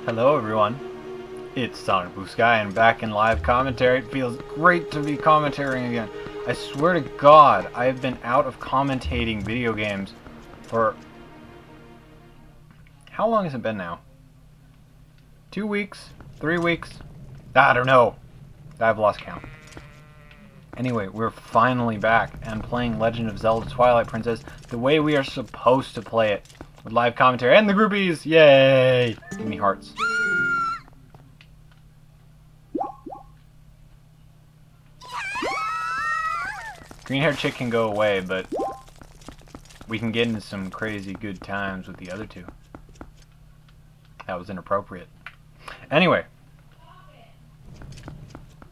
Hello everyone, it's Sonic Blue Sky and back in live commentary. It feels great to be commentating again. I swear to God, I have been out of commentating video games for... How long has it been now? 2 weeks? 3 weeks? I don't know. I've lost count. Anyway, we're finally back and playing Legend of Zelda Twilight Princess the way we are supposed to play it. With live commentary and the groupies! Yay! Give me hearts. Green-haired chick can go away, but we can get into some crazy good times with the other two. That was inappropriate. Anyway.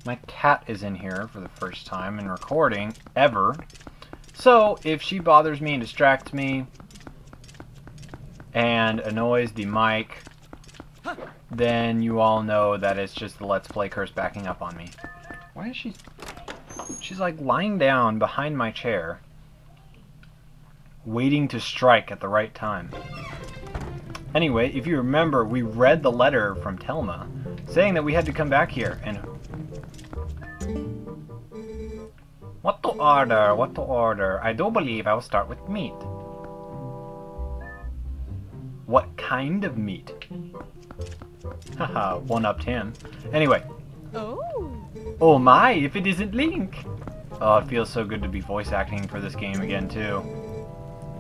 My cat is in here for the first time in recording ever. So, if she bothers me and distracts me and annoys the mic, then you all know that it's just the Let's Play curse backing up on me. Why is she... She's like lying down behind my chair, waiting to strike at the right time. Anyway, if you remember, we read the letter from Telma saying that we had to come back here and... What to order? What to order? I do believe I'll start with meat. What kind of meat? Haha, one-upped him. Anyway. Oh my, if it isn't Link! Oh, it feels so good to be voice acting for this game again, too.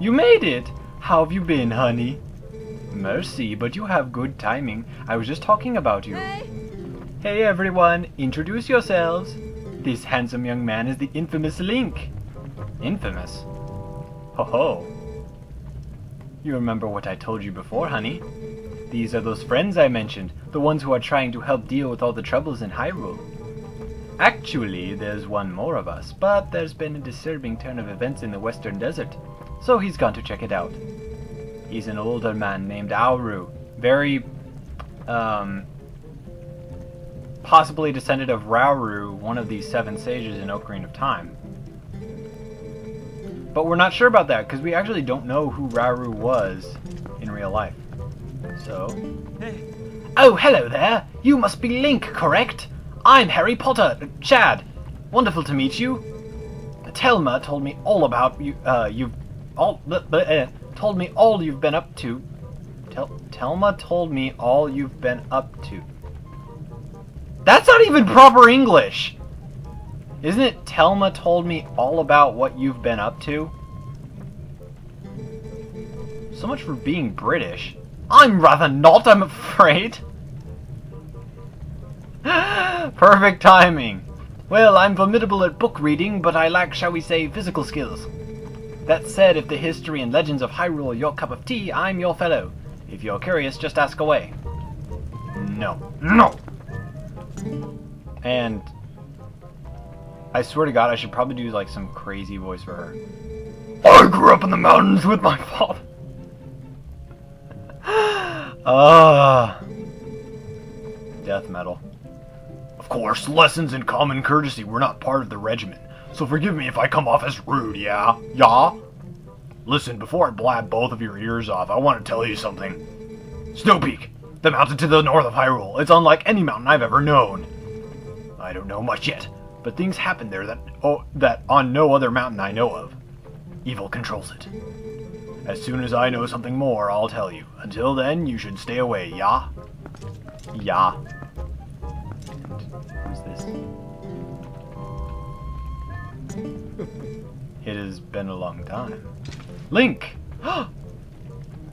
You made it! How have you been, honey? Mercy, but you have good timing. I was just talking about you. Hey everyone, introduce yourselves. This handsome young man is the infamous Link. Infamous? Ho ho. You remember what I told you before, honey? These are those friends I mentioned, the ones who are trying to help deal with all the troubles in Hyrule. Actually, there's one more of us, but there's been a disturbing turn of events in the Western Desert, so he's gone to check it out. He's an older man named Auru, very, possibly descendant of Rauru, one of these 7 sages in Ocarina of Time. But we're not sure about that, because we actually don't know who Rauru was in real life. So... Oh, hello there! You must be Link, correct? I'm Harry Potter, Chad. Wonderful to meet you. Telma told me all about you, told me all you've been up to. Telma told me all you've been up to. That's not even proper English! Isn't it Telma told me all about what you've been up to? So much for being British. I'm rather not, I'm afraid. Perfect timing. Well, I'm formidable at book reading, but I lack, shall we say, physical skills. That said, if the history and legends of Hyrule are your cup of tea, I'm your fellow. If you're curious, just ask away. No. No! And... I swear to God, I should probably do like some crazy voice for her. I grew up in the mountains with my father. Death metal. Of course, lessons in common courtesy were not part of the regimen, so forgive me if I come off as rude, yeah? Yeah? Listen, before I blab both of your ears off, I want to tell you something. Snow Peak, the mountain to the north of Hyrule, it's unlike any mountain I've ever known. I don't know much yet, but things happen there that on no other mountain I know of. Evil controls it. As soon as I know something more, I'll tell you. Until then, you should stay away, yeah? Yeah. Who's this? It has been a long time. Link!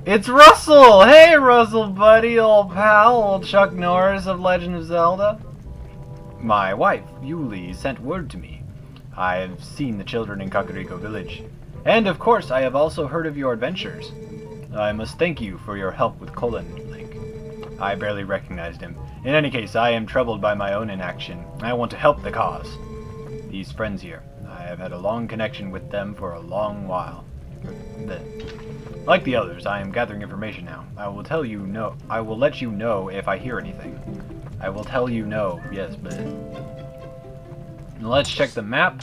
It's Russell! Hey, Russell, buddy, old pal, old Chuck Norris of Legend of Zelda. My wife, Yuli, sent word to me. I have seen the children in Kakariko Village. And, of course, I have also heard of your adventures. I must thank you for your help with Colin, Link. I barely recognized him. In any case, I am troubled by my own inaction. I want to help the cause. These friends here, I have had a long connection with them for a long while. Like the others, I am gathering information now. I will let you know if I hear anything. I will tell you no, yes, but... Let's check the map.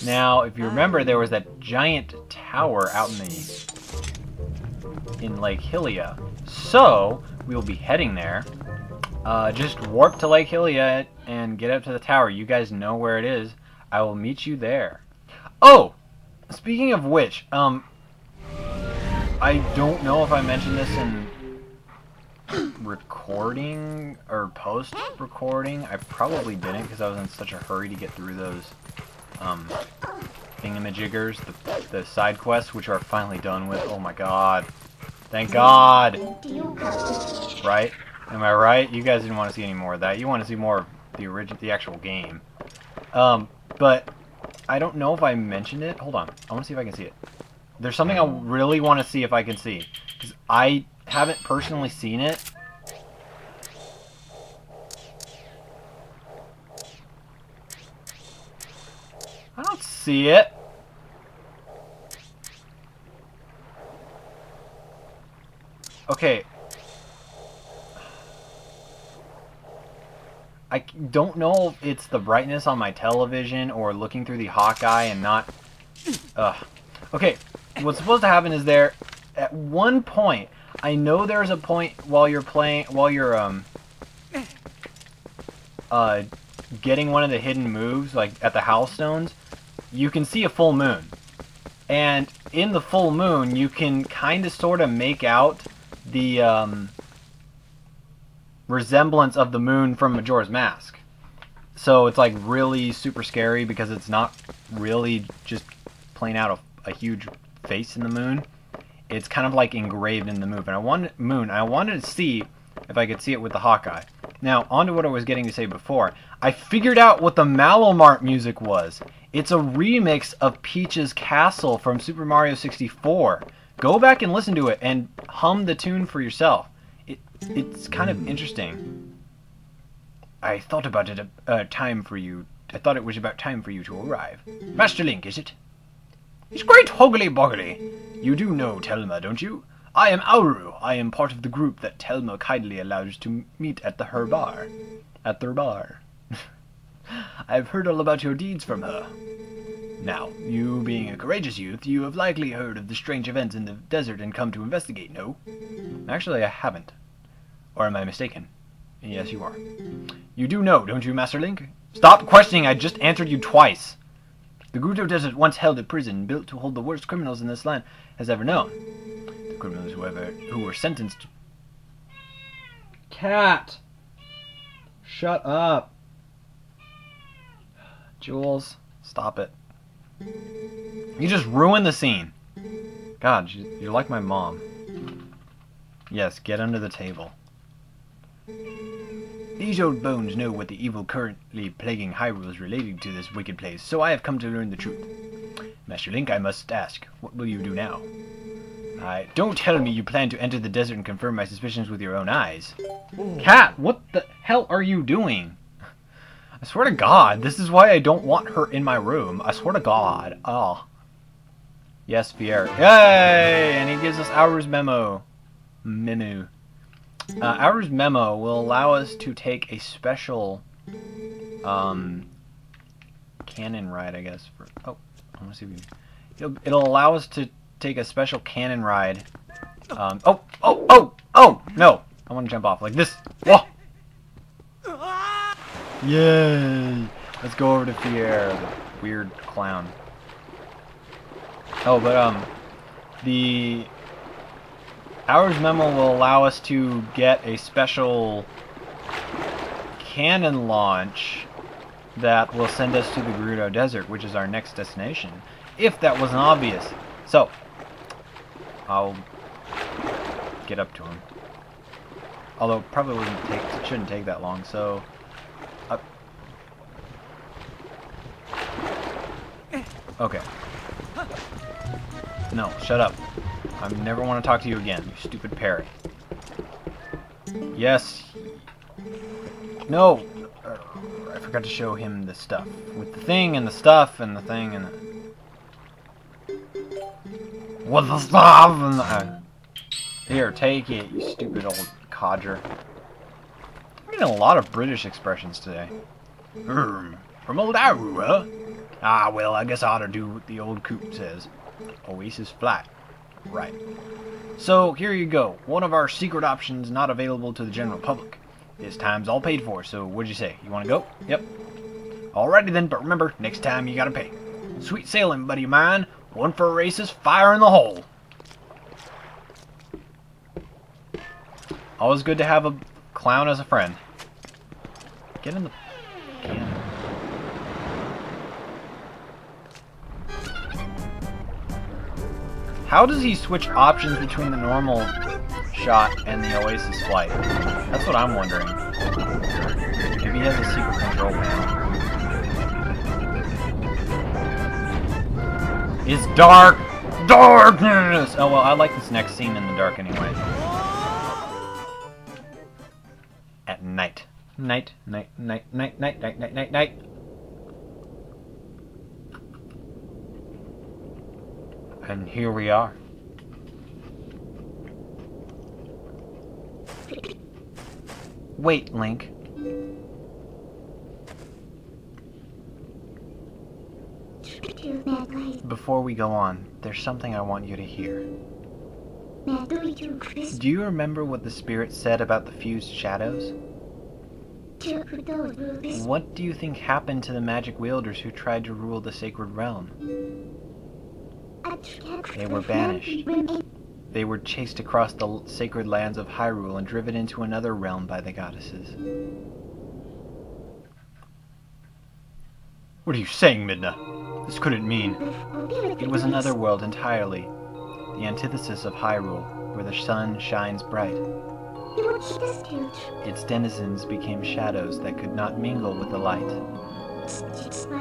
Now, if you remember, there was that giant tower out in Lake Hylia. So, we will be heading there. Just warp to Lake Hylia and get up to the tower. You guys know where it is. I will meet you there. Oh! Speaking of which, I don't know if I mentioned this in recording or post-recording. I probably didn't because I was in such a hurry to get through those thingamajiggers, the side quests, which are finally done with. Oh my god. Thank God! Right? Am I right? You guys didn't want to see any more of that. You want to see more of the actual game. But I don't know if I mentioned it. Hold on. I want to see if I can see it. There's something I really want to see if I can see. Because I haven't personally seen it. I don't see it. Okay. I don't know if it's the brightness on my television or looking through the Hawkeye and not... Okay, what's supposed to happen is there... At one point, I know there's a point while you're playing... While you're, getting one of the hidden moves, like at the Howlstones, you can see a full moon. And in the full moon, you can kind of sort of make out the, resemblance of the moon from Majora's Mask. So it's like really super scary because it's not really just playing out a huge face in the moon. It's kind of like engraved in the moon. And I wanted to see if I could see it with the Hawkeye. Now, on to what I was getting to say before. I figured out what the Malomart music was. It's a remix of Peach's Castle from Super Mario 64. Go back and listen to it and hum the tune for yourself. It's kind of interesting. I thought about it time for you. I thought it was about time for you to arrive. Master Link, is it? It's great hoggly boggly. You do know Telma, don't you? I am Auru. I am part of the group that Telma kindly allows to meet at her bar. At their bar. I've heard all about your deeds from her. Now, you being a courageous youth, you have likely heard of the strange events in the desert and come to investigate, no? Actually, I haven't. Or am I mistaken? Yes, you are. You do know, don't you, Master Link? Stop questioning, I just answered you twice. The Gerudo Desert once held a prison built to hold the worst criminals in this land has ever known. The criminals who were sentenced to... Cat! Shut up. Jules, stop it. You just ruined the scene. God, you're like my mom. Yes, get under the table. These old bones know what the evil currently plaguing Hyrule is relating to this wicked place, so I have come to learn the truth. Master Link, I must ask, what will you do now? Don't tell me you plan to enter the desert and confirm my suspicions with your own eyes. Cat, what the hell are you doing? I swear to God, this is why I don't want her in my room. I swear to God. Oh. Yes, Pierre. Yay! And he gives us Auru's memo. Auru's memo will allow us to take a special cannon ride, I guess. I want to see if it'll allow us to take a special cannon ride. No! I want to jump off like this. Whoa! Yay! Let's go over to Pierre, the weird clown. Oh, but the Auru's memo will allow us to get a special cannon launch that will send us to the Gerudo Desert, which is our next destination, if that wasn't obvious. So, I'll get up to him. Although, probably shouldn't take that long, so... Okay. No, shut up. I never want to talk to you again, you stupid parrot. Yes. No! I forgot to show him the stuff. With the thing and the stuff and the thing and the... With the stuff and the... Here, take it, you stupid old codger. I'm getting a lot of British expressions today. From old Auru, huh? Ah, well, I guess I ought to do what the old coot says. Oasis flat. Right. So, here you go. One of our secret options not available to the general public. This time's all paid for, so what'd you say? You wanna go? Yep. Alrighty then, but remember, next time you gotta pay. Sweet sailing, buddy of mine. One for a races, fire in the hole. Always good to have a clown as a friend. Get in the can. How does he switch options between the normal shot and the Oasis flight? That's what I'm wondering. Maybe he has a secret control panel. It's dark! Darkness! Oh well, I like this next scene in the dark anyway. At night. Night, night, night, night, night, night, night, night, night. And here we are. Wait, Link. Before we go on, there's something I want you to hear. Do you remember what the spirit said about the fused shadows? What do you think happened to the magic wielders who tried to rule the sacred realm? They were banished. They were chased across the sacred lands of Hyrule and driven into another realm by the goddesses. What are you saying, Midna? This couldn't mean. It was another world entirely. The antithesis of Hyrule, where the sun shines bright. Its denizens became shadows that could not mingle with the light.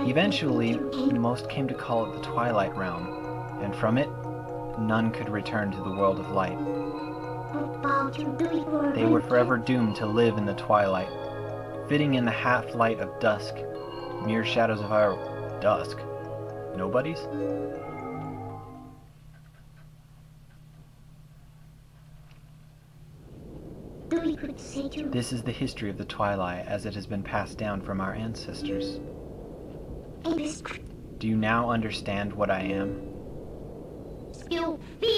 Eventually, most came to call it the Twilight Realm, and from it, none could return to the world of light. They were forever doomed to live in the twilight, fitting in the half-light of dusk, mere shadows of our dusk. Nobodies? This is the history of the Twilight as it has been passed down from our ancestors. Do you now understand what I am?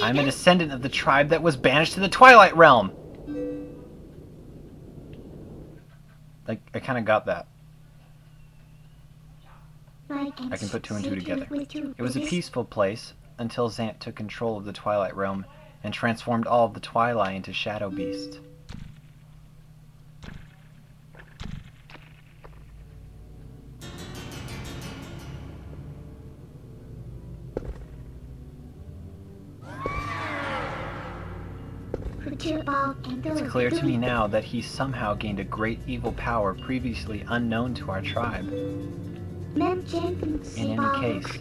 I'm a descendant of the tribe that was banished to the Twilight Realm! Like, I kinda got that. I can put two and two together. It was a peaceful place until Zant took control of the Twilight Realm and transformed all of the Twilight into shadow beasts. It's clear to me now that he somehow gained a great evil power previously unknown to our tribe. In any case,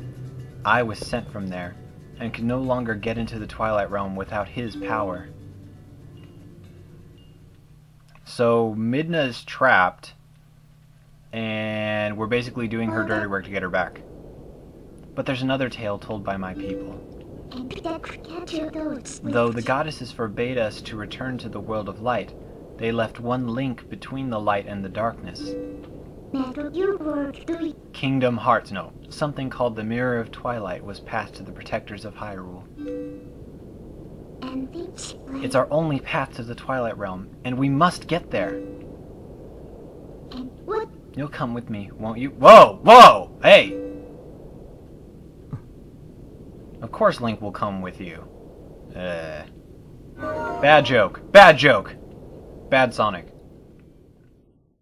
I was sent from there, and could no longer get into the Twilight Realm without his power. So, Midna is trapped, and we're basically doing her dirty work to get her back. But there's another tale told by my people. Though the goddesses forbade us to return to the world of light, they left one link between the light and the darkness. Kingdom Hearts, no, something called the Mirror of Twilight was passed to the protectors of Hyrule. It's our only path to the Twilight Realm, and we must get there. You'll come with me, won't you? Whoa! Whoa! Hey! Of course Link will come with you. Bad joke. Bad joke. Bad Sonic.